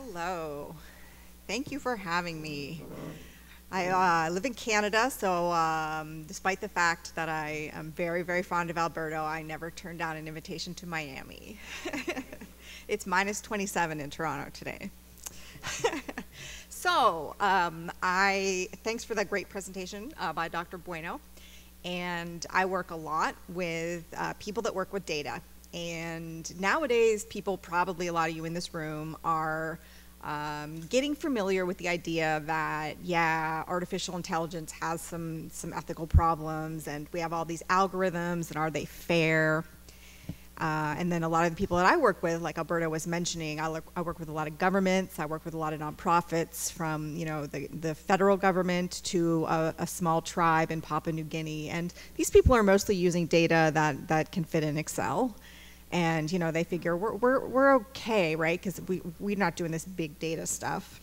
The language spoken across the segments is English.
Hello. Thank you for having me. I live in Canada, so despite the fact that I am very, very fond of Alberta, I never turned down an invitation to Miami. It's minus 27 in Toronto today. So thanks for that great presentation by Dr. Bueno. And I work a lot with people that work with data. And nowadays, people, probably a lot of you in this room, are getting familiar with the idea that, yeah, artificial intelligence has some ethical problems, and we have all these algorithms, and are they fair? And then a lot of the people that I work with, like Alberta was mentioning, I work with a lot of governments, I work with a lot of nonprofits, from the federal government to a small tribe in Papua New Guinea, and these people are mostly using data that can fit in Excel. And they figure we're okay, right? Because we're not doing this big data stuff.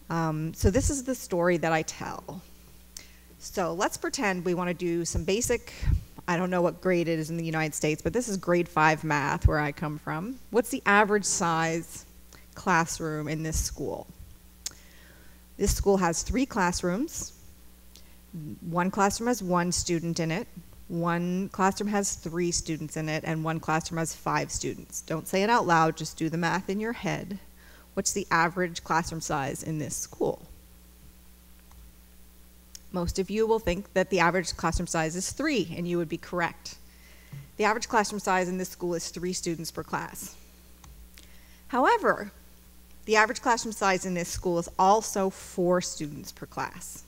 So this is the story that I tell. So let's pretend we want to do some basic, I don't know what grade it is in the United States, but this is grade 5 math where I come from. What's the average size classroom in this school? This school has 3 classrooms. One classroom has 1 student in it. One classroom has 3 students in it, and one classroom has 5 students. Don't say it out loud, just do the math in your head. What's the average classroom size in this school? Most of you will think that the average classroom size is 3, and you would be correct. The average classroom size in this school is 3 students per class. However, the average classroom size in this school is also 4 students per class.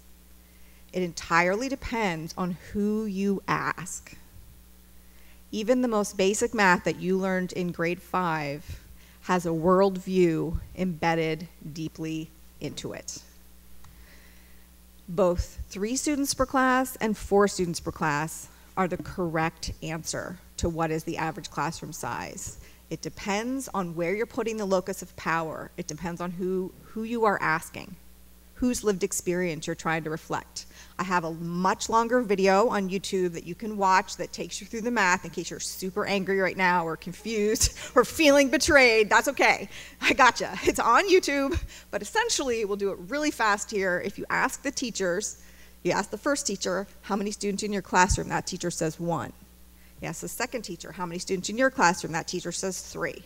It entirely depends on who you ask. Even the most basic math that you learned in grade 5 has a worldview embedded deeply into it. Both 3 students per class and 4 students per class are the correct answer to what is the average classroom size. It depends on where you're putting the locus of power. It depends on who you are asking, whose lived experience you're trying to reflect. I have a much longer video on YouTube that you can watch that takes you through the math in case you're super angry right now or confused or feeling betrayed. That's okay. I gotcha. It's on YouTube, but essentially we'll do it really fast here. If you ask the teachers, you ask the first teacher, how many students in your classroom? That teacher says 1. You ask the second teacher, how many students in your classroom? That teacher says 3.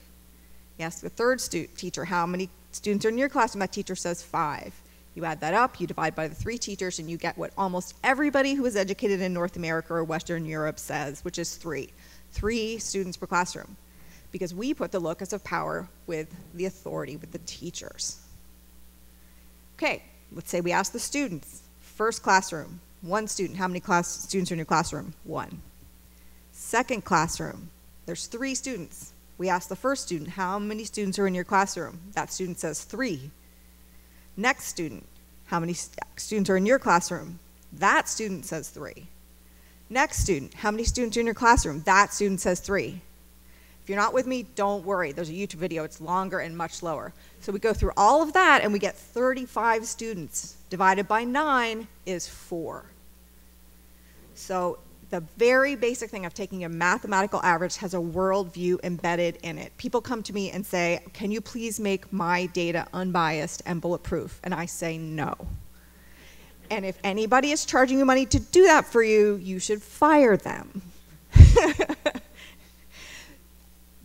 You ask the third teacher, how many students are in your classroom? That teacher says 5. You add that up, you divide by the 3 teachers, and you get what almost everybody who is educated in North America or Western Europe says, which is 3. 3 students per classroom. Because we put the locus of power with the authority, with the teachers. Okay, let's say we ask the students. First classroom, 1 student. How many students are in your classroom? 1. Second classroom, there's 3 students. We ask the first student, how many students are in your classroom? That student says 3. Next student, how many students are in your classroom? That student says 3. Next student, how many students are in your classroom? That student says 3. If you're not with me, don't worry. There's a YouTube video. It's longer and much slower. So we go through all of that, and we get 35 students. Divided by 9 is 4. So the very basic thing of taking a mathematical average has a worldview embedded in it. People come to me and say, can you please make my data unbiased and bulletproof? And I say no. And if anybody is charging you money to do that for you, you should fire them.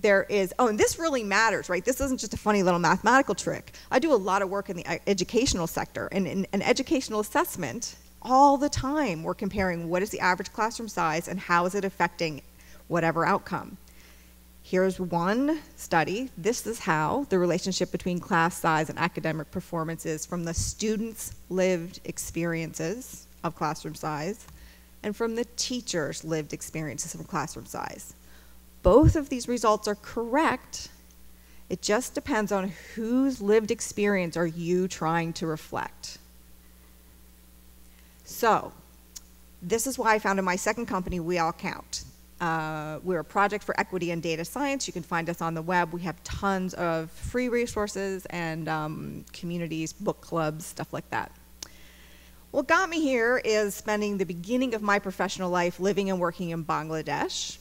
And this really matters, right? This isn't just a funny little mathematical trick. I do a lot of work in the educational sector, and in an educational assessment, all the time we're comparing what is the average classroom size and how is it affecting whatever outcome. Here's one study. This is how the relationship between class size and academic performance is from the students' lived experiences of classroom size and from the teachers' lived experiences of classroom size. Both of these results are correct. It just depends on whose lived experience are you trying to reflect. So, this is why I founded my second company, We All Count. We're a project for equity and data science. You can find us on the web. We have tons of free resources and communities, book clubs, stuff like that. What got me here is spending the beginning of my professional life living and working in Bangladesh.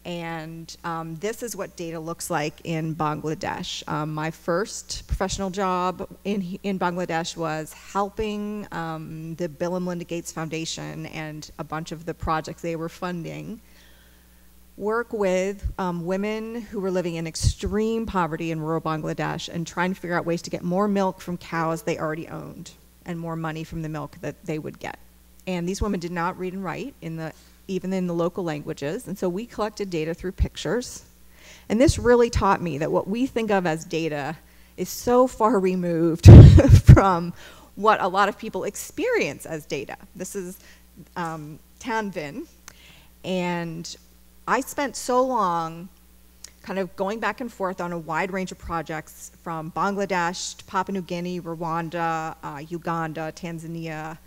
And this is what data looks like in Bangladesh. My first professional job in Bangladesh was helping the Bill and Melinda Gates Foundation and a bunch of the projects they were funding work with women who were living in extreme poverty in rural Bangladesh and trying to figure out ways to get more milk from cows they already owned and more money from the milk that they would get. And these women did not read and write even in the local languages, and so we collected data through pictures. And this really taught me that what we think of as data is so far removed from what a lot of people experience as data. This is Tanvin, and I spent so long kind of going back and forth on a wide range of projects from Bangladesh to Papua New Guinea, Rwanda, Uganda, Tanzania,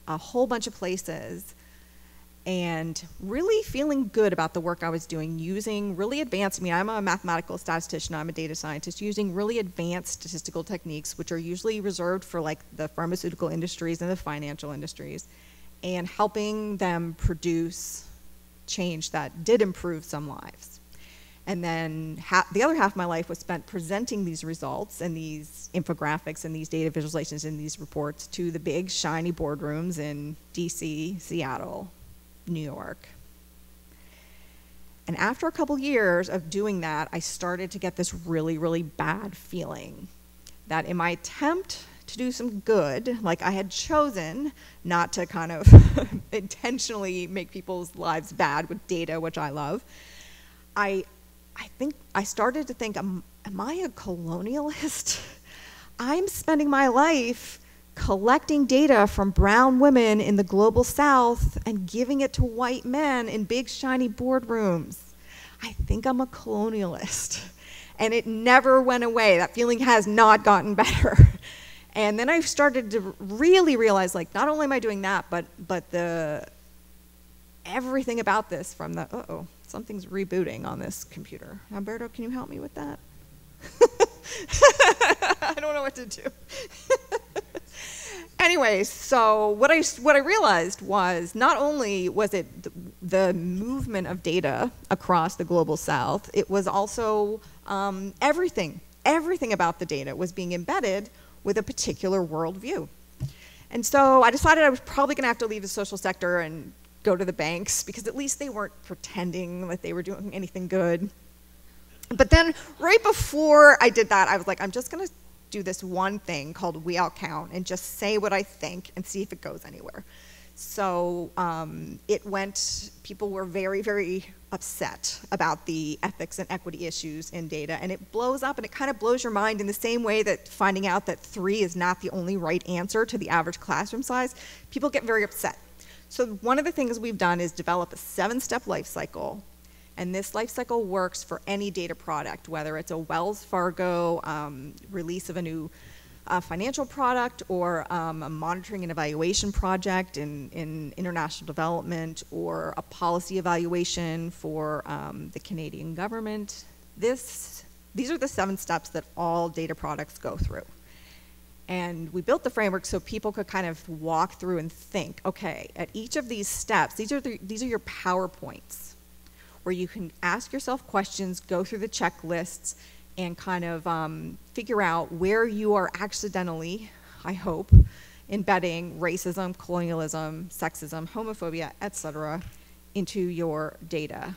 a whole bunch of places, and really feeling good about the work I was doing using really advanced, I'm a mathematical statistician, I'm a data scientist, using really advanced statistical techniques, which are usually reserved for like the pharmaceutical industries and the financial industries, and helping them produce change that did improve some lives. And then the other half of my life was spent presenting these results and these infographics and these data visualizations and these reports to the big shiny boardrooms in DC, Seattle, New York. And after a couple years of doing that, I started to get this really, really bad feeling that in my attempt to do some good, like I had chosen not to kind of intentionally make people's lives bad with data, which I love, I think I started to think, am I a colonialist? I'm spending my life collecting data from brown women in the global south and giving it to white men in big shiny boardrooms. I think I'm a colonialist. And it never went away. That feeling has not gotten better. And then I started to really realize, like, not only am I doing that, but everything about this from the, uh-oh, something's rebooting on this computer. Alberto, can you help me with that? I don't know what to do. Anyway, so what I realized was not only was it the movement of data across the global south, it was also everything about the data was being embedded with a particular worldview. And so I decided I was probably going to have to leave the social sector and go to the banks, because at least they weren't pretending like they were doing anything good. But then right before I did that, I was like, I'm just going to do this one thing called We All Count and just say what I think and see if it goes anywhere. So people were very, very upset about the ethics and equity issues in data, and it blows up and it kind of blows your mind in the same way that finding out that 3 is not the only right answer to the average classroom size. People get very upset. So one of the things we've done is develop a 7-step life cycle. And this life cycle works for any data product, whether it's a Wells Fargo release of a new financial product, or a monitoring and evaluation project in international development, or a policy evaluation for the Canadian government. These are the 7 steps that all data products go through. And we built the framework so people could kind of walk through and think, okay, at each of these steps, these are your PowerPoints, where you can ask yourself questions, go through the checklists, and kind of figure out where you are accidentally, I hope, embedding racism, colonialism, sexism, homophobia, etc. into your data.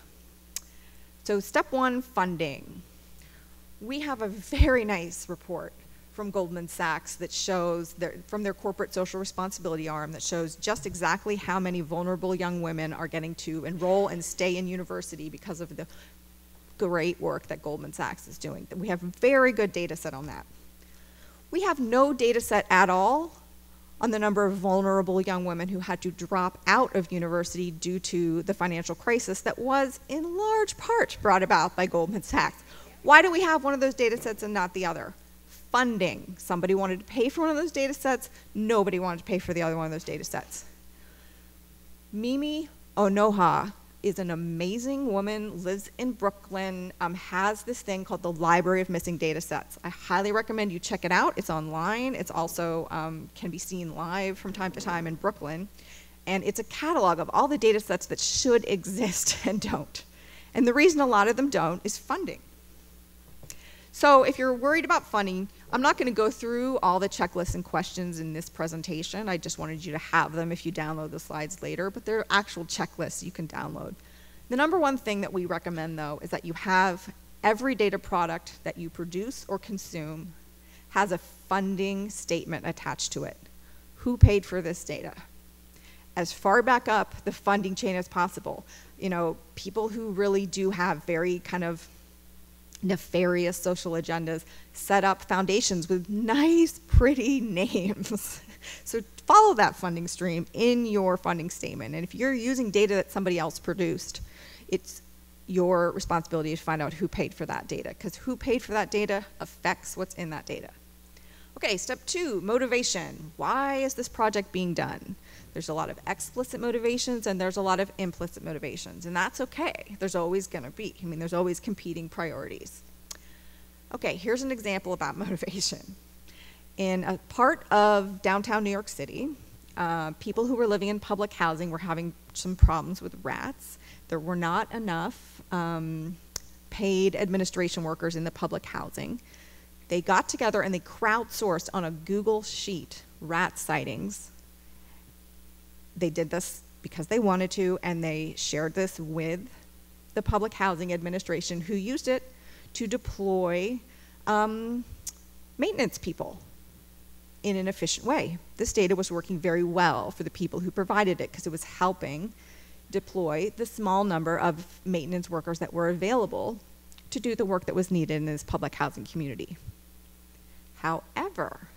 So step 1, funding. We have a very nice report from Goldman Sachs that shows, from their corporate social responsibility arm, that shows just exactly how many vulnerable young women are getting to enroll and stay in university because of the great work that Goldman Sachs is doing. We have a very good data set on that. We have no data set at all on the number of vulnerable young women who had to drop out of university due to the financial crisis that was in large part brought about by Goldman Sachs. Why do we have one of those data sets and not the other? Funding. Somebody wanted to pay for one of those data sets. Nobody wanted to pay for the other one of those data sets. Mimi Onoha is an amazing woman, lives in Brooklyn, has this thing called the Library of Missing Data Sets. I highly recommend you check it out. It's online. It's also can be seen live from time to time in Brooklyn. And it's a catalog of all the data sets that should exist and don't. And the reason a lot of them don't is funding. So if you're worried about funding, I'm not going to go through all the checklists and questions in this presentation. I just wanted you to have them if you download the slides later, but they're actual checklists you can download. The number one thing that we recommend, though, is that you have every data product that you produce or consume has a funding statement attached to it. Who paid for this data? As far back up the funding chain as possible. You know, people who really do have very kind of nefarious social agendas set up foundations with nice, pretty names. So follow that funding stream in your funding statement. And if you're using data that somebody else produced, it's your responsibility to find out who paid for that data, because who paid for that data affects what's in that data. Okay, step 2, motivation. Why is this project being done? There's a lot of explicit motivations and there's a lot of implicit motivations, and that's okay. There's always gonna be. I mean, there's always competing priorities. Okay, here's an example about motivation. In a part of downtown New York City, people who were living in public housing were having some problems with rats. There were not enough paid administration workers in the public housing. They got together and they crowdsourced on a Google sheet rat sightings. They did this because they wanted to, and they shared this with the public housing administration, who used it to deploy maintenance people in an efficient way. This data was working very well for the people who provided it because it was helping deploy the small number of maintenance workers that were available to do the work that was needed in this public housing community. However,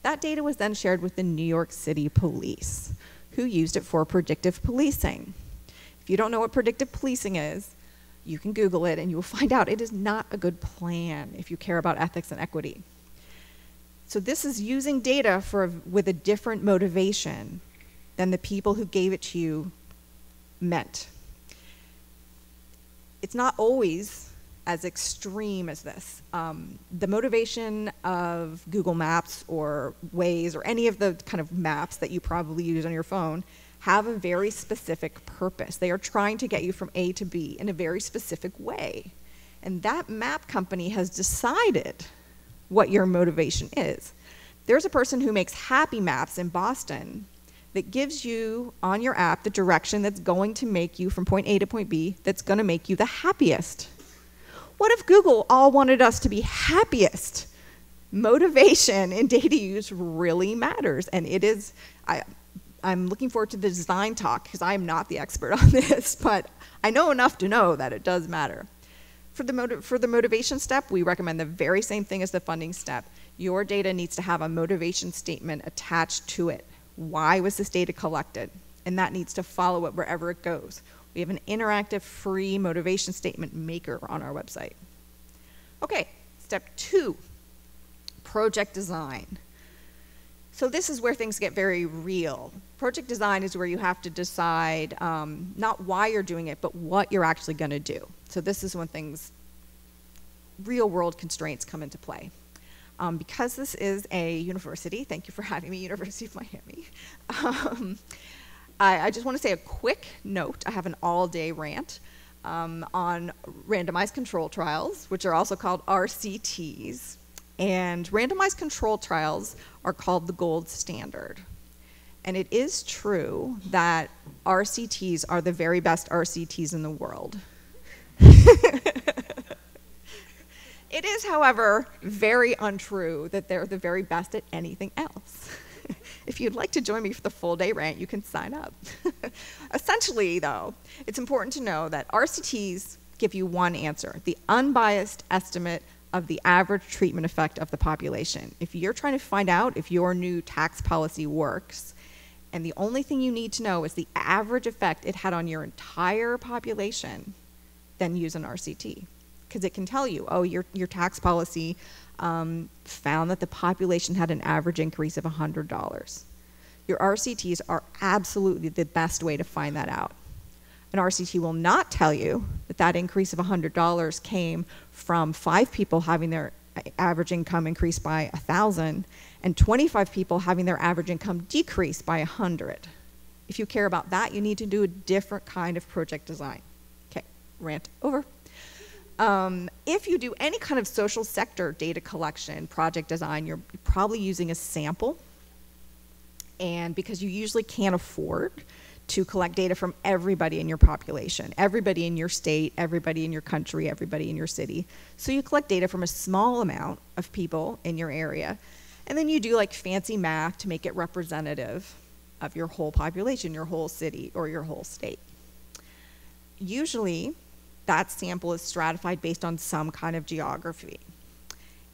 that data was then shared with the New York City Police, who used it for predictive policing. If you don't know what predictive policing is, you can Google it and you will find out it is not a good plan if you care about ethics and equity. So this is using data with a different motivation than the people who gave it to you meant. It's not always as extreme as this. The motivation of Google Maps or Waze or any of the kind of maps that you probably use on your phone have a very specific purpose. They are trying to get you from A to B in a very specific way. And that map company has decided what your motivation is. There's a person who makes happy maps in Boston that gives you on your app the direction that's going to make you from point A to point B, that's going to make you the happiest. What if Google all wanted us to be happiest? Motivation in data use really matters, and it is, I'm looking forward to the design talk because I'm not the expert on this, but I know enough to know that it does matter. For the motivation step, we recommend the very same thing as the funding step. Your data needs to have a motivation statement attached to it. Why was this data collected? And that needs to follow it wherever it goes. We have an interactive free motivation statement maker on our website. Okay, step 2, project design. So this is where things get very real. Project design is where you have to decide not why you're doing it, but what you're actually going to do. So this is when real world constraints come into play. Because this is a university, thank you for having me, University of Miami. I just want to say a quick note. I have an all-day rant on randomized control trials, which are also called RCTs. And randomized control trials are called the gold standard. And it is true that RCTs are the very best RCTs in the world. It is, however, very untrue that they're the very best at anything else. If you'd like to join me for the full day rant, you can sign up. Essentially, though, it's important to know that RCTs give you one answer, the unbiased estimate of the average treatment effect of the population. If you're trying to find out if your new tax policy works, and the only thing you need to know is the average effect it had on your entire population, then use an RCT. Because it can tell you, oh, your tax policy found that the population had an average increase of $100. Your RCTs are absolutely the best way to find that out. An RCT will not tell you that that increase of $100 came from 5 people having their average income increase by 1,000 and 25 people having their average income decrease by 100. If you care about that, you need to do a different kind of project design. Okay. Rant over. If you do any kind of social sector data collection, project design, you're probably using a sample. And because you usually can't afford to collect data from everybody in your population, everybody in your state, everybody in your country, everybody in your city. So you collect data from a small amount of people in your area, and then you do like fancy math to make it representative of your whole population, your whole city, or your whole state. Usually, that sample is stratified based on some kind of geography.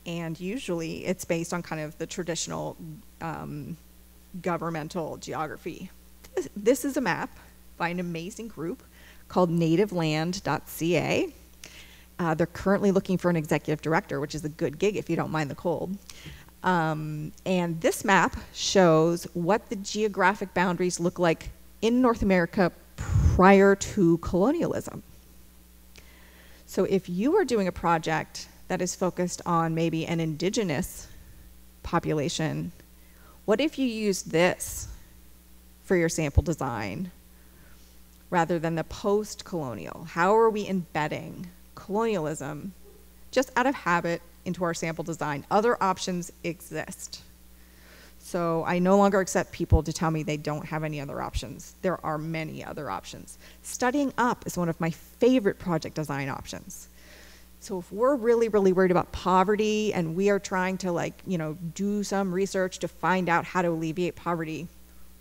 And usually, it's based on kind of the traditional governmental geography. This is a map by an amazing group called nativeland.ca. They're currently looking for an executive director, which is a good gig if you don't mind the cold. And this map shows what the geographic boundaries look like in North America prior to colonialism. So if you are doing a project that is focused on maybe an indigenous population, what if you use this for your sample design rather than the post-colonial? How are we embedding colonialism just out of habit into our sample design? Other options exist. So I no longer accept people to tell me they don't have any other options. There are many other options. Studying up is one of my favorite project design options. So if we're really, really worried about poverty and we are trying to do some research to find out how to alleviate poverty,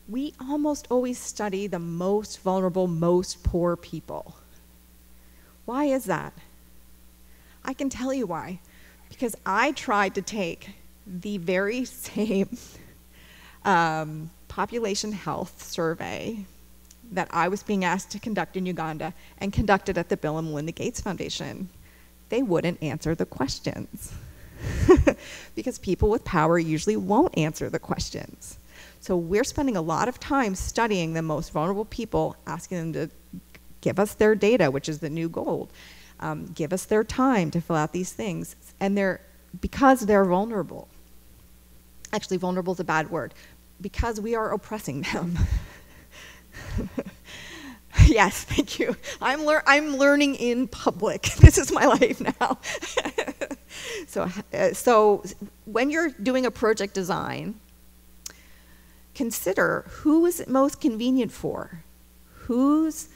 we almost always study the most vulnerable, most poor people. Why is that? I can tell you why. Because I tried to take the very same population health survey that I was being asked to conduct in Uganda and conducted at the Bill and Melinda Gates Foundation. They wouldn't answer the questions because people with power usually won't answer the questions. So we're spending a lot of time studying the most vulnerable people, asking them to give us their data, which is the new gold, give us their time to fill out these things. And because they're vulnerable. Actually, vulnerable is a bad word. Because we are oppressing them. Yes, thank you. I'm learning in public. This is my life now. So when you're doing a project design, consider who is it most convenient for? Who's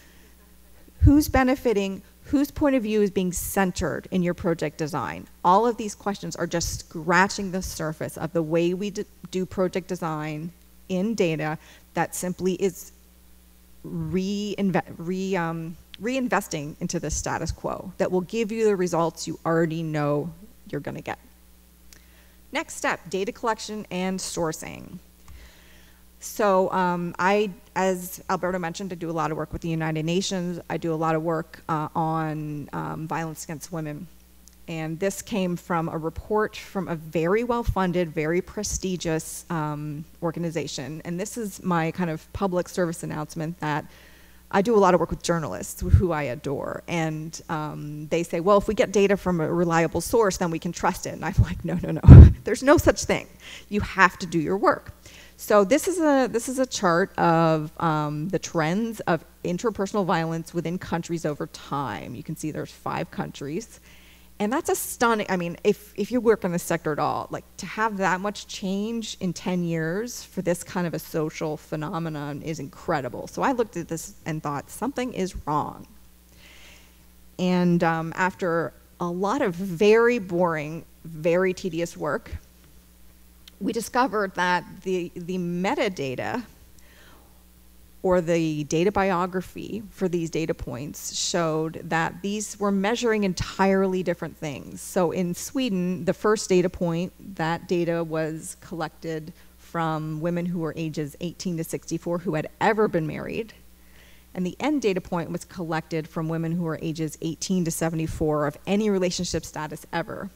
benefiting? Whose point of view is being centered in your project design? All of these questions are just scratching the surface of the way we do project design in data that simply is reinvesting into the status quo that will give you the results you already know you're going to get. Next step, data collection and sourcing. So as Alberto mentioned, I do a lot of work with the United Nations. I do a lot of work on violence against women. And this came from a report from a very well-funded, very prestigious organization. And this is my kind of public service announcement that I do a lot of work with journalists who I adore. And they say, well, if we get data from a reliable source, then we can trust it. And I'm like, no, no, no. There's no such thing. You have to do your work. So this is a chart of the trends of interpersonal violence within countries over time. You can see there's 5 countries. And that's a stunning, I mean, if you work in this sector at all, like to have that much change in 10 years for this kind of a social phenomenon is incredible. So I looked at this and thought, something is wrong. And after a lot of very boring, very tedious work, we discovered that the metadata or the data biography for these data points showed that these were measuring entirely different things. So in Sweden, the first data point, that data was collected from women who were ages 18 to 64 who had ever been married. And the end data point was collected from women who were ages 18 to 74 of any relationship status ever.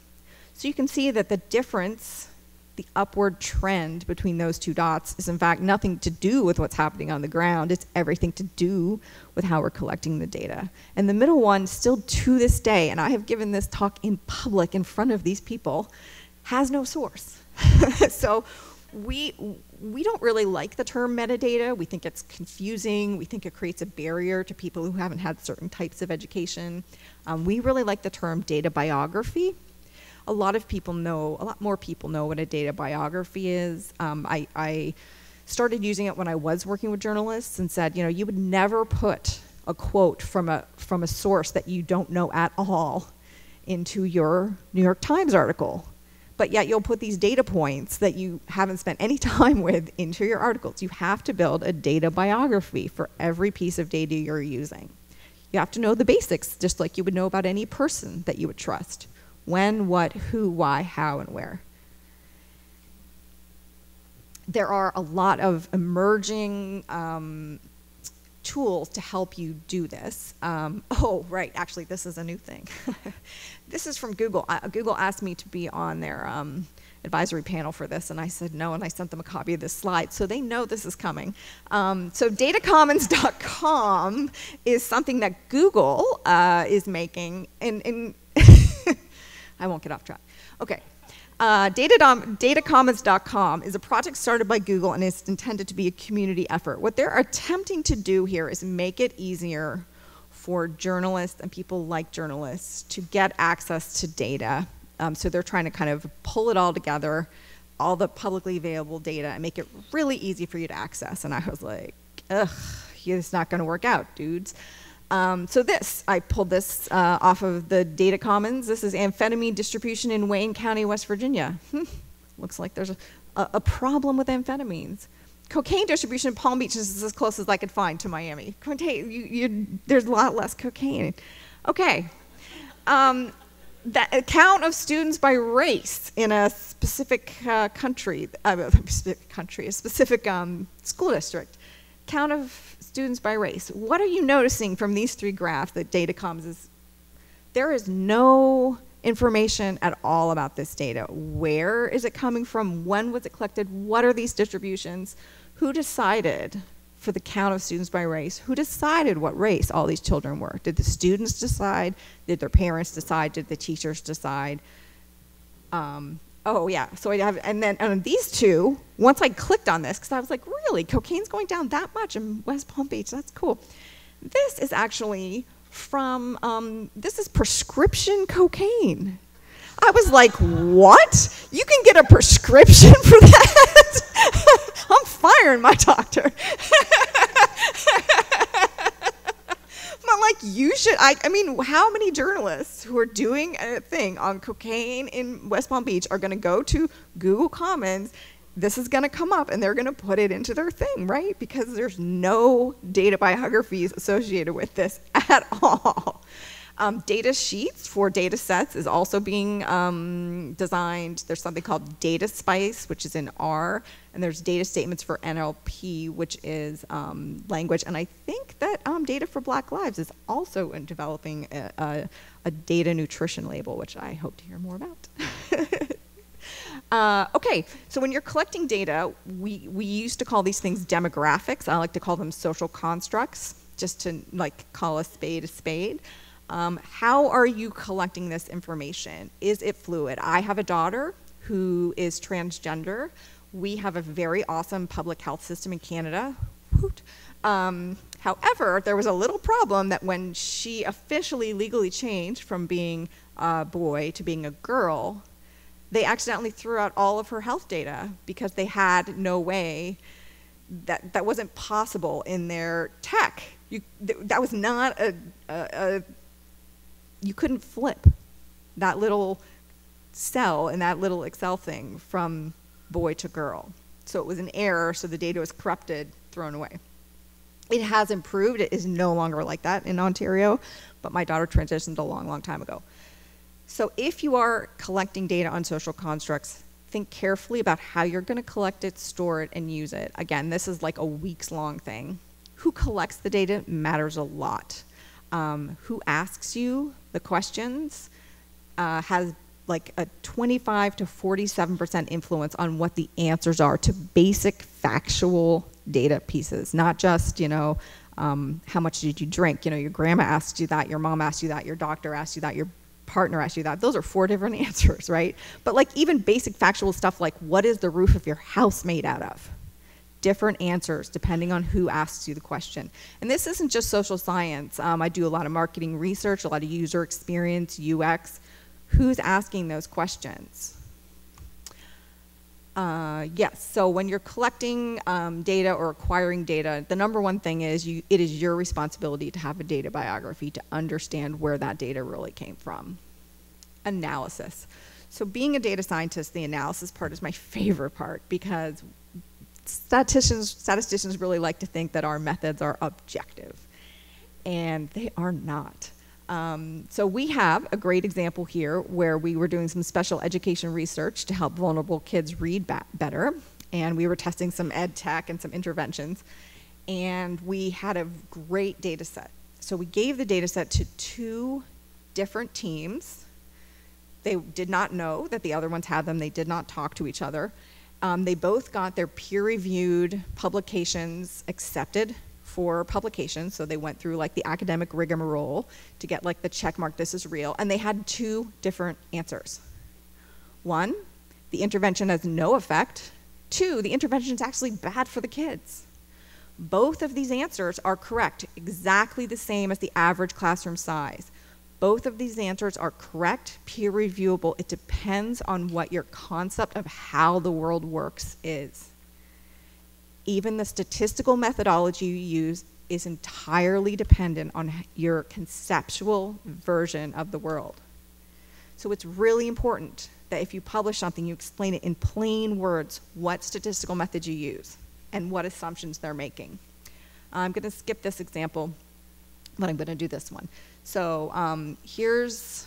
So you can see that the difference, the upward trend between those 2 dots is in fact nothing to do with what's happening on the ground. It's everything to do with how we're collecting the data. And the middle one, still to this day, and I have given this talk in public in front of these people, has no source. So we don't really like the term metadata. We think it's confusing. We think it creates a barrier to people who haven't had certain types of education. We really like the term data biography. A lot more people know what a data biography is. I started using it when I was working with journalists and said, you would never put a quote from a source that you don't know at all into your New York Times article. But yet you'll put these data points that you haven't spent any time with into your articles. You have to build a data biography for every piece of data you're using. You have to know the basics, just like you would know about any person that you would trust. When, what, who, why, how, and where. There are a lot of emerging tools to help you do this. Oh, right, actually, this is a new thing. This is from Google. Google asked me to be on their advisory panel for this, and I said no, and I sent them a copy of this slide, so they know this is coming. So datacommons.com is something that Google is making, and I won't get off track. Okay. Datacommons.com is a project started by Google, and it's intended to be a community effort. What they're attempting to do here is make it easier for journalists and people like journalists to get access to data. So they're trying to kind of pull it all together, all the publicly available data, and make it really easy for you to access. And I was like, ugh, it's not going to work out, dudes. So I pulled this off of the Data Commons. This is amphetamine distribution in Wayne County, West Virginia. Looks like there's a problem with amphetamines. Cocaine distribution in Palm Beach is as close as I could find to Miami. There's a lot less cocaine. Okay. That count of students by race in a specific a specific school district. Count of students by race. What are you noticing from these three graphs that Datacom is? There is no information at all about this data. Where is it coming from? When was it collected? What are these distributions? Who decided for the count of students by race? Who decided what race all these children were? Did the students decide? Did their parents decide? Did the teachers decide? Oh yeah, so I have, and then these two, once I clicked on this, because I was like, really, cocaine's going down that much in West Palm Beach, that's cool. This is actually from, this is prescription cocaine. I was like, what? You can get a prescription for that? I'm firing my doctor. But like, you should, I mean, how many journalists who are doing a thing on cocaine in West Palm Beach are going to go to Google Commons? This is going to come up and they're going to put it into their thing, right? Because there's no data biographies associated with this at all. Data sheets for data sets is also being designed. There's something called Data Spice, which is in R, and there's data statements for NLP, which is language. And I think that Data for Black Lives is also in developing a data nutrition label, which I hope to hear more about. Okay, so when you're collecting data, we used to call these things demographics. I like to call them social constructs, just to like call a spade a spade. How are you collecting this information? Is it fluid? I have a daughter who is transgender. We have a very awesome public health system in Canada. However, there was a little problem that when she officially legally changed from being a boy to being a girl, they accidentally threw out all of her health data because they had no way, that wasn't possible in their tech. That was not you couldn't flip that little cell in that little Excel thing from boy to girl. So it was an error, so the data was corrupted, thrown away. It has improved. It is no longer like that in Ontario, but my daughter transitioned a long, long time ago. So if you are collecting data on social constructs, think carefully about how you're going to collect it, store it, and use it. Again, this is like a weeks-long thing. Who collects the data matters a lot. Who asks you the questions has like a 25 to 47% influence on what the answers are to basic factual data pieces, not just, you know, how much did you drink? You know, your grandma asked you that, your mom asked you that, your doctor asked you that, your partner asked you that. Those are 4 different answers, right? But like even basic factual stuff like, what is the roof of your house made out of? different answers depending on who asks you the question. And this isn't just social science. I do a lot of marketing research, a lot of user experience, UX. Who's asking those questions? Yes, so when you're collecting data or acquiring data, the number one thing is it is your responsibility to have a data biography to understand where that data really came from. Analysis. So being a data scientist, the analysis part is my favorite part because statisticians really like to think that our methods are objective, and they are not. So we have a great example here where we were doing some special education research to help vulnerable kids read better, and we were testing some ed tech and some interventions, and we had a great data set. So we gave the data set to 2 different teams. They did not know that the other ones had them. They did not talk to each other. They both got their peer-reviewed publications accepted for publication, so they went through like the academic rigmarole to get like the check mark, this is real, and they had 2 different answers. 1, the intervention has no effect. 2, the intervention is actually bad for the kids. Both of these answers are correct, exactly the same as the average classroom size. Both of these answers are correct, peer reviewable. It depends on what your concept of how the world works is. Even the statistical methodology you use is entirely dependent on your conceptual version of the world. So it's really important that if you publish something, you explain it in plain words what statistical method you use and what assumptions they're making. I'm going to skip this example, but I'm going to do this one. So here's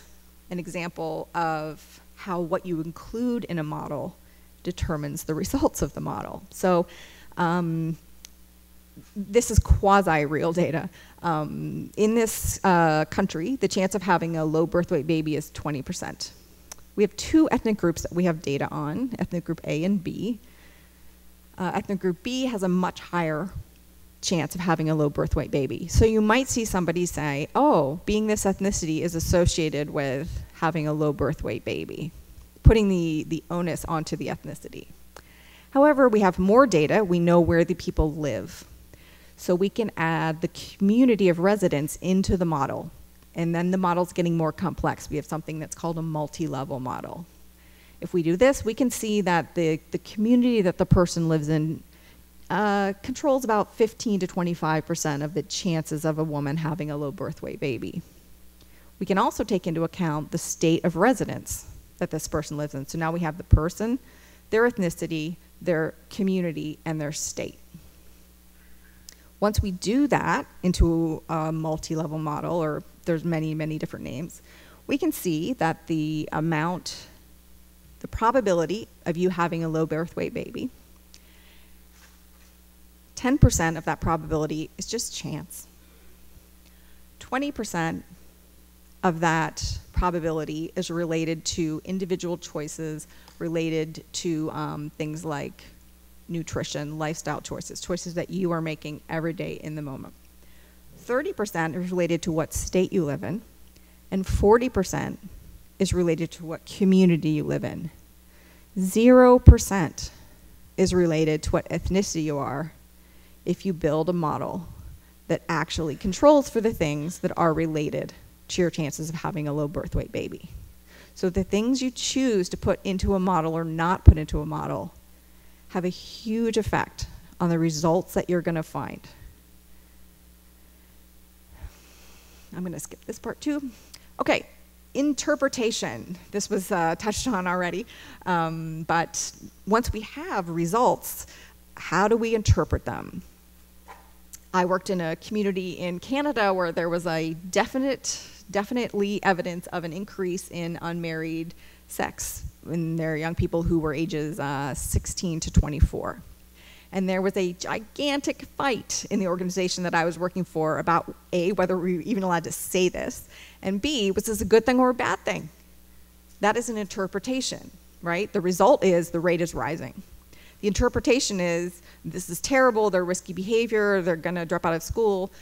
an example of how what you include in a model determines the results of the model. So this is quasi-real data. In this country, the chance of having a low birth weight baby is 20%. We have 2 ethnic groups that we have data on, ethnic group A and B. Ethnic group B has a much higher chance of having a low birth weight baby. So you might see somebody say, oh, being this ethnicity is associated with having a low birth weight baby, putting the onus onto the ethnicity. However, we have more data. We know where the people live. So we can add the community of residents into the model. And then the model's getting more complex. We have something that's called a multi-level model. If we do this, we can see that the community that the person lives in controls about 15 to 25% of the chances of a woman having a low birth weight baby. We can also take into account the state of residence that this person lives in. So now we have the person, their ethnicity, their community, and their state. Once we do that into a multi-level model, or there's many, many different names, we can see that the probability of you having a low birth weight baby, 10% of that probability is just chance. 20% of that probability is related to individual choices related to things like nutrition, lifestyle choices that you are making every day in the moment. 30% is related to what state you live in, and 40% is related to what community you live in. 0% is related to what ethnicity you are if you build a model that actually controls for the things that are related to your chances of having a low birth weight baby. So the things you choose to put into a model or not put into a model have a huge effect on the results that you're going to find. I'm going to skip this part too. Okay, interpretation. This was touched on already, but once we have results, how do we interpret them? I worked in a community in Canada where there was a definitely evidence of an increase in unmarried sex in their young people who were ages 16 to 24. And there was a gigantic fight in the organization that I was working for about A, whether we were even allowed to say this, and B, was this a good thing or a bad thing? That is an interpretation, right? The result is the rate is rising. The interpretation is, this is terrible, they're risky behavior, they're gonna drop out of school.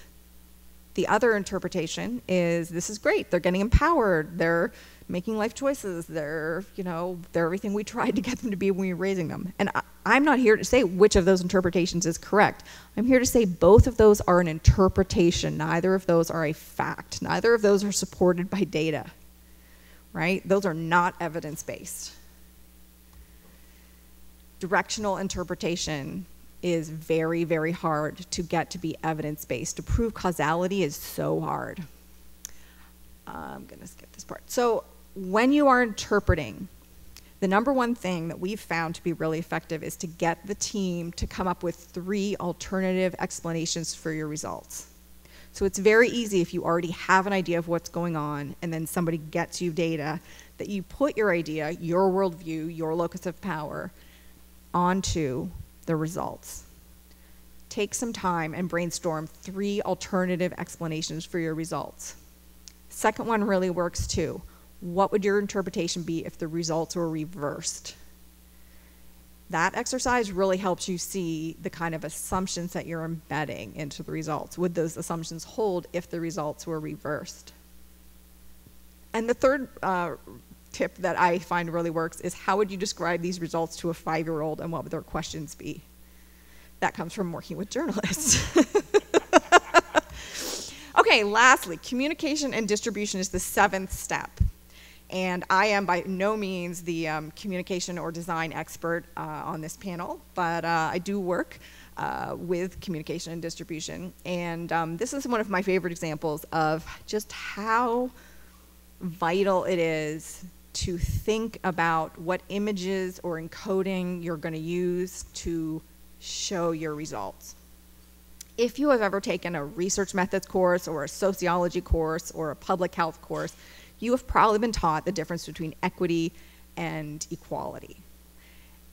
The other interpretation is, this is great, they're getting empowered, they're making life choices, they're everything we tried to get them to be when we were raising them. And I'm not here to say which of those interpretations is correct. I'm here to say both of those are an interpretation. Neither of those are a fact. Neither of those are supported by data, right? Those are not evidence-based. Directional interpretation is very, very hard to get to be evidence-based. To prove causality is so hard. I'm gonna skip this part. So when you are interpreting, the number one thing that we've found to be really effective is to get the team to come up with 3 alternative explanations for your results. So it's very easy if you already have an idea of what's going on and then somebody gets you data, that you put your idea, your worldview, your locus of power onto the results. Take some time and brainstorm 3 alternative explanations for your results. Second one really works too. What would your interpretation be if the results were reversed? That exercise really helps you see the kind of assumptions that you're embedding into the results. Would those assumptions hold if the results were reversed? And the third tip that I find really works is, how would you describe these results to a 5-year-old and what would their questions be? That comes from working with journalists. Okay, lastly, communication and distribution is the 7th step. And I am by no means the communication or design expert on this panel, but I do work with communication and distribution. And this is one of my favorite examples of just how vital it is to think about what images or encoding you're going to use to show your results. If you have ever taken a research methods course or a sociology course or a public health course, you have probably been taught the difference between equity and equality.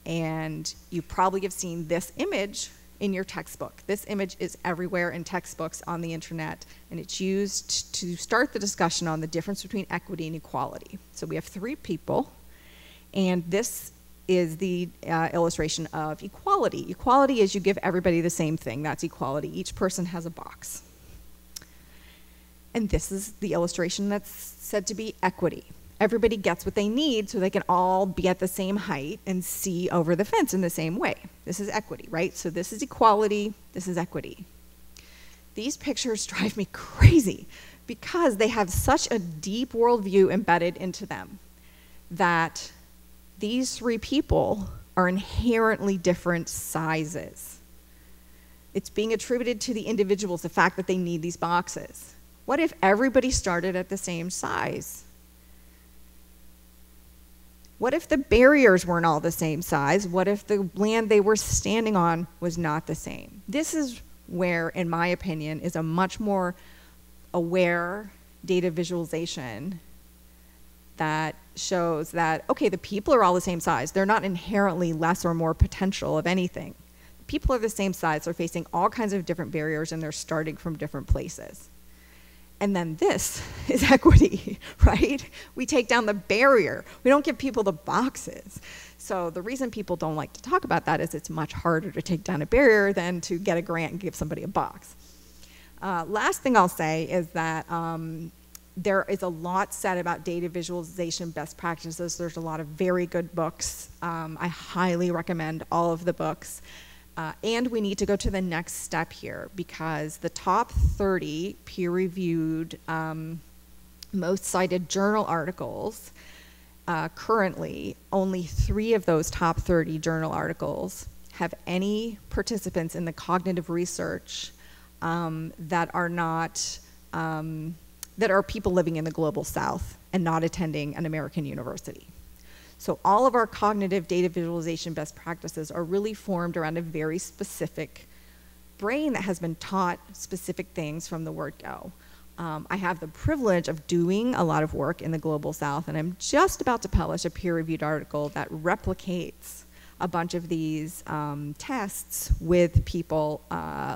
And you probably have seen this image in your textbook. This image is everywhere in textbooks on the internet, and it's used to start the discussion on the difference between equity and equality. So we have 3 people, and this is the illustration of equality. Equality is you give everybody the same thing. That's equality. Each person has a box. And this is the illustration that's said to be equity. Everybody gets what they need so they can all be at the same height and see over the fence in the same way. This is equity, right? So this is equality, this is equity. These pictures drive me crazy because they have such a deep worldview embedded into them that these 3 people are inherently different sizes. It's being attributed to the individuals, the fact that they need these boxes. What if everybody started at the same size? What if the barriers weren't all the same size? What if the land they were standing on was not the same? This is where, in my opinion, is a much more aware data visualization that shows that, okay, the people are all the same size. They're not inherently less or more potential of anything. People are the same size. They're facing all kinds of different barriers, and they're starting from different places. And then this is equity, right? We take down the barrier. We don't give people the boxes. So the reason people don't like to talk about that is it's much harder to take down a barrier than to get a grant and give somebody a box. Last thing I'll say is that there is a lot said about data visualization best practices. There's a lot of very good books. I highly recommend all of the books. And we need to go to the next step here, because the top 30 peer-reviewed, most cited journal articles, currently, only 3 of those top 30 journal articles have any participants in the cognitive research that are not, that are people living in the global South and not attending an American university. So all of our cognitive data visualization best practices are really formed around a very specific brain that has been taught specific things from the word go. I have the privilege of doing a lot of work in the global South, and I'm just about to publish a peer-reviewed article that replicates a bunch of these tests with people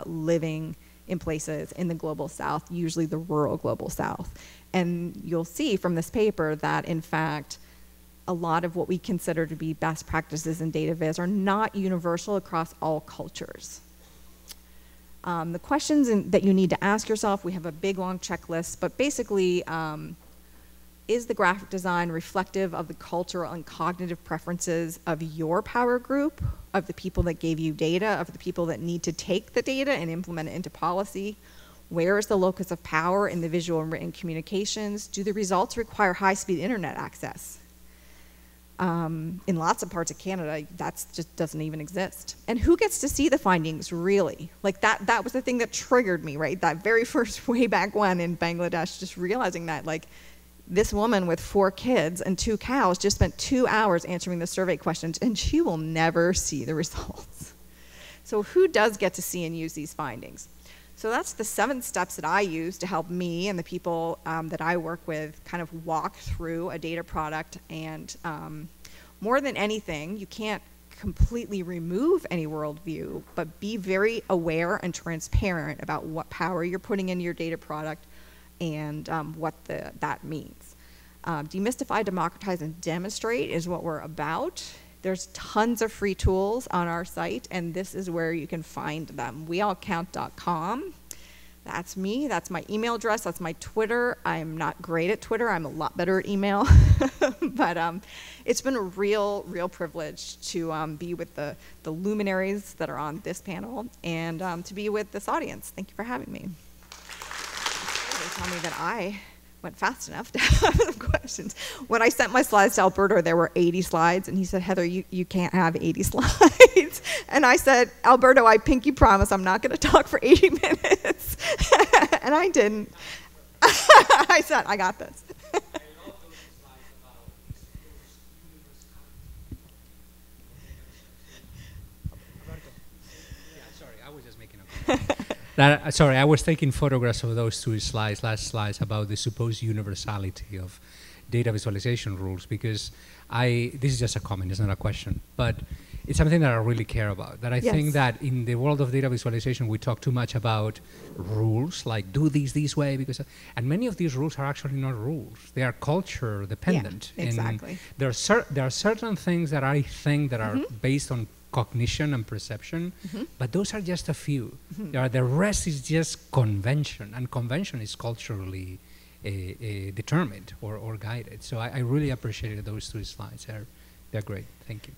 living in places in the global South, usually the rural global South. And you'll see from this paper that, in fact, a lot of what we consider to be best practices in data viz are not universal across all cultures. The questions that you need to ask yourself, we have a big long checklist, but basically is the graphic design reflective of the cultural and cognitive preferences of your power group, of the people that gave you data, of the people that need to take the data and implement it into policy? Where is the locus of power in the visual and written communications? Do the results require high-speed internet access? In lots of parts of Canada, that just doesn't even exist. And who gets to see the findings, really? Like that was the thing that triggered me, right? That very first way back when in Bangladesh, just realizing that, like, this woman with 4 kids and 2 cows just spent 2 hours answering the survey questions, and she will never see the results. So who does get to see and use these findings? So that's the 7 steps that I use to help me and the people that I work with kind of walk through a data product. And more than anything, you can't completely remove any worldview, but be very aware and transparent about what power you're putting into your data product and what that means. Demystify, democratize, and demonstrate is what we're about. There's tons of free tools on our site, and this is where you can find them. weallcount.com. That's me. That's my email address. That's my Twitter. I'm not great at Twitter. I'm a lot better at email. But it's been a real privilege to be with the luminaries that are on this panel and to be with this audience. Thank you for having me. They tell me that I went fast enough to have some questions. When I sent my slides to Alberto, there were 80 slides, and he said, Heather, you can't have 80 slides. And I said, Alberto, I pinky promise I'm not going to talk for 80 minutes. And I didn't. I said, I got this. Sorry, I was just making a comment. Sorry, I was taking photographs of those 2 slides, last slides, about the supposed universality of data visualization rules, because this is just a comment, it's not a question, but it's something that I really care about. That I think that in the world of data visualization, we talk too much about rules, like do this way, and many of these rules are actually not rules. They are culture dependent. Yeah, exactly. And there are certain things that I think that are based on cognition and perception, but those are just a few. The rest is just convention, and convention is culturally determined or guided. So I really appreciated those 2 slides. They're great. Thank you.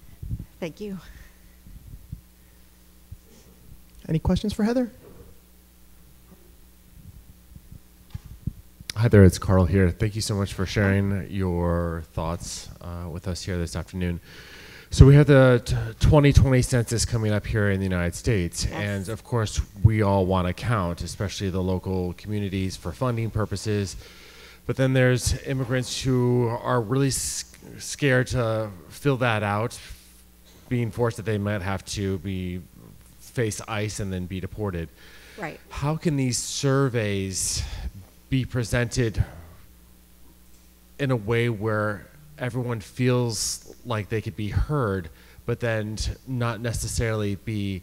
Thank you. Any questions for Heather? Hi there, it's Carl here. Thank you so much for sharing your thoughts with us here this afternoon. So we have the 2020 census coming up here in the United States, and of course we all want to count, especially the local communities, for funding purposes. But then there's immigrants who are really scared to fill that out, being forced that they might have to face ICE and then be deported. Right. How can these surveys be presented in a way where everyone feels like they could be heard, but then not necessarily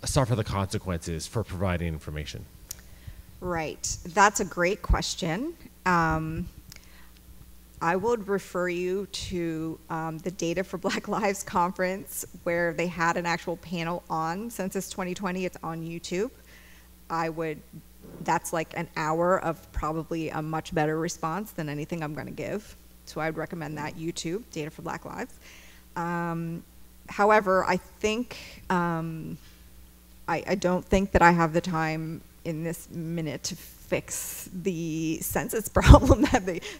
suffer the consequences for providing information? Right. That's a great question. I would refer you to the Data for Black Lives conference, where they had an actual panel on Census 2020. It's on YouTube. That's like an hour of probably a much better response than anything I'm going to give. So I would recommend that, YouTube, Data for Black Lives. However, I think, I don't think that I have the time in this minute to fix the census problem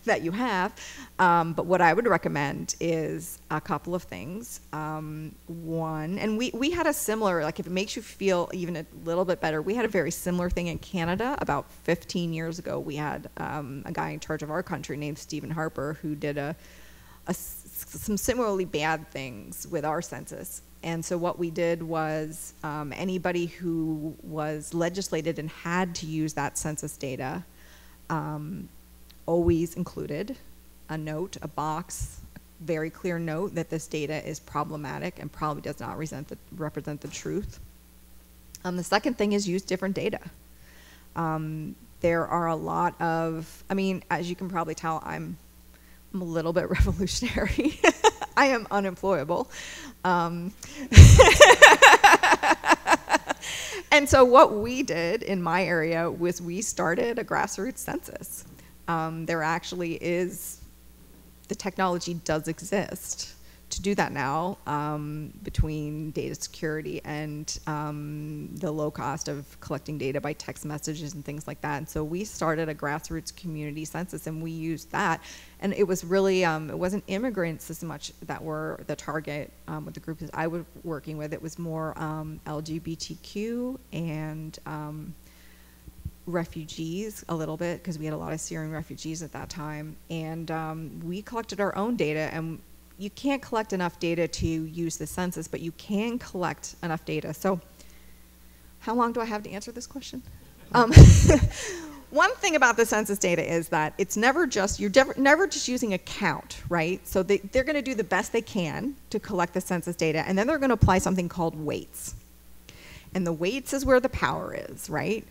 that you have. But what I would recommend is a couple of things. One, and we had a similar, like if it makes you feel even a little bit better, we had a very similar thing in Canada about 15 years ago. We had a guy in charge of our country named Stephen Harper who did some similarly bad things with our census. And so what we did was anybody who was legislated and had to use that census data always included a note, a box, a very clear note that this data is problematic and probably does not represent the truth. The second thing is use different data. There are a lot of, as you can probably tell, I'm a little bit revolutionary. I am unemployable. And so what we did in my area was we started a grassroots census. There actually is, the technology does exist to do that now, between data security and the low cost of collecting data by text messages and things like that. And so we started a grassroots community census, and we used that. And it was really, it wasn't immigrants as much that were the target with the groups I was working with. It was more LGBTQ and refugees a little bit, because we had a lot of Syrian refugees at that time. And we collected our own data, and you can't collect enough data to use the census, but you can collect enough data. So how long do I have to answer this question? One thing about the census data is that it's never just, you're never just using a count, right? So they're going to do the best they can to collect the census data, and then they're going to apply something called weights. And the weights is where the power is, right?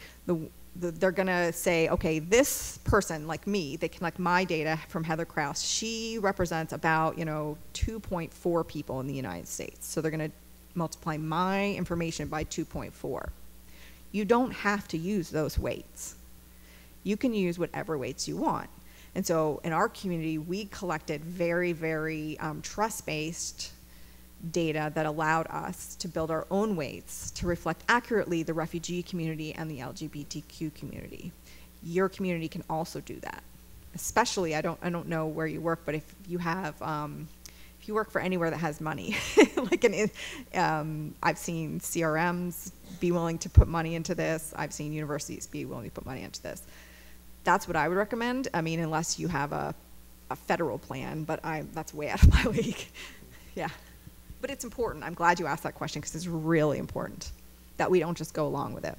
They're going to say, okay, this person, like me, they collect my data from Heather Krause. She represents about, 2.4 people in the United States. So they're going to multiply my information by 2.4. You don't have to use those weights. You can use whatever weights you want. And so in our community, we collected very, very trust-based data that allowed us to build our own weights to reflect accurately the refugee community and the LGBTQ community. Your community can also do that. Especially, I don't know where you work, but if you have, if you work for anywhere that has money, like I've seen CRMs be willing to put money into this. I've seen universities be willing to put money into this. That's what I would recommend. I mean, unless you have a federal plan, but that's way out of my league. Yeah. But it's important. I'm glad you asked that question, because it's really important that we don't just go along with it.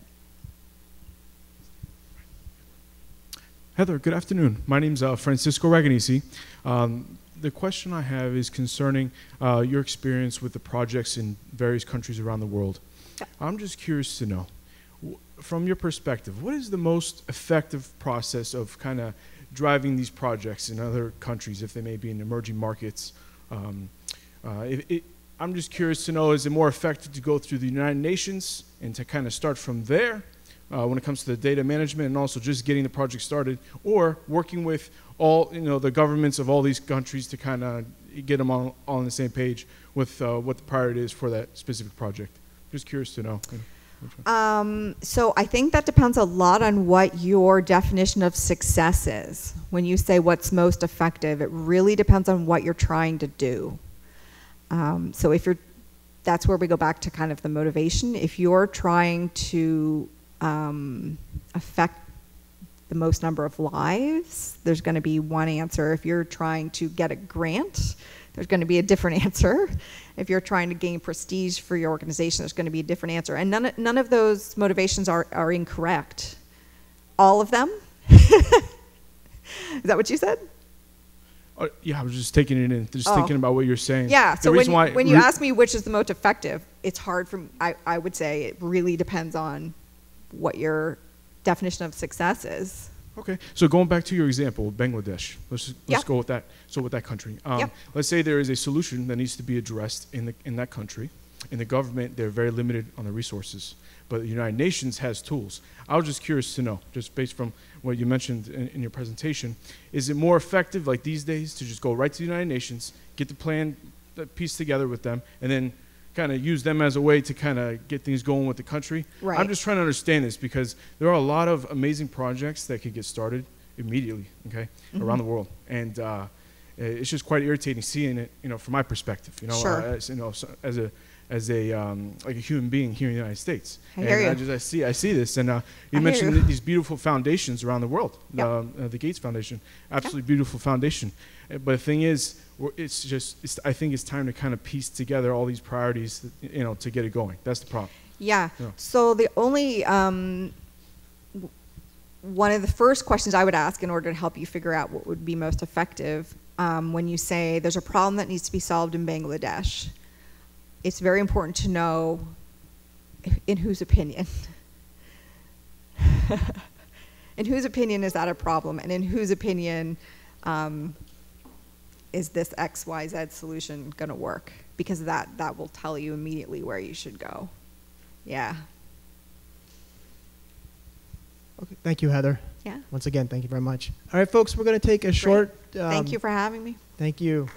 Heather, good afternoon. My name's Francisco Raganisi. The question I have is concerning your experience with the projects in various countries around the world. Yeah. I'm just curious to know, from your perspective, what is the most effective process of kind of driving these projects in other countries, if they may be in emerging markets? I'm just curious to know, is it more effective to go through the United Nations and to kind of start from there when it comes to the data management and also just getting the project started, or working with all, the governments of all these countries to kind of get them all on the same page with what the priority is for that specific project? Just curious to know. So I think that depends a lot on what your definition of success is. When you say what's most effective, it really depends on what you're trying to do. So that's where we go back to kind of the motivation. If you're trying to affect the most number of lives, there's going to be one answer. If you're trying to get a grant, there's going to be a different answer. If you're trying to gain prestige for your organization, there's going to be a different answer. And none of those motivations are incorrect. All of them? Is that what you said? Yeah, I was just taking it in, just thinking about what you're saying. Yeah, so when you ask me which is the most effective, it's hard for me. I would say it really depends on what your definition of success is. Okay, so going back to your example, Bangladesh, let's go with that. So with that country, let's say there is a solution that needs to be addressed in that country. In the government, they're very limited on the resources, but the United Nations has tools. I was just curious to know, just based from what you mentioned in your presentation, is it more effective, like these days, to just go right to the United Nations, get the plan pieced together with them, and then kind of use them as a way to kind of get things going with the country? Right. I'm just trying to understand this, because there are a lot of amazing projects that could get started immediately, okay, around the world, and it's just quite irritating seeing it, from my perspective, Sure. As a like a human being here in the United States. I hear you. I see this, and you mentioned these beautiful foundations around the world. The Gates Foundation, absolutely beautiful foundation. But the thing is, I think it's time to kind of piece together all these priorities, to get it going. That's the problem. Yeah. So the only one of the first questions I would ask in order to help you figure out what would be most effective, when you say there's a problem that needs to be solved in Bangladesh, it's very important to know in whose opinion. In whose opinion is that a problem, and in whose opinion is this XYZ solution going to work? Because that will tell you immediately where you should go. Yeah. Okay, thank you, Heather. Yeah. Once again, thank you very much. All right, folks, we're going to take a short. Thank you for having me. Thank you.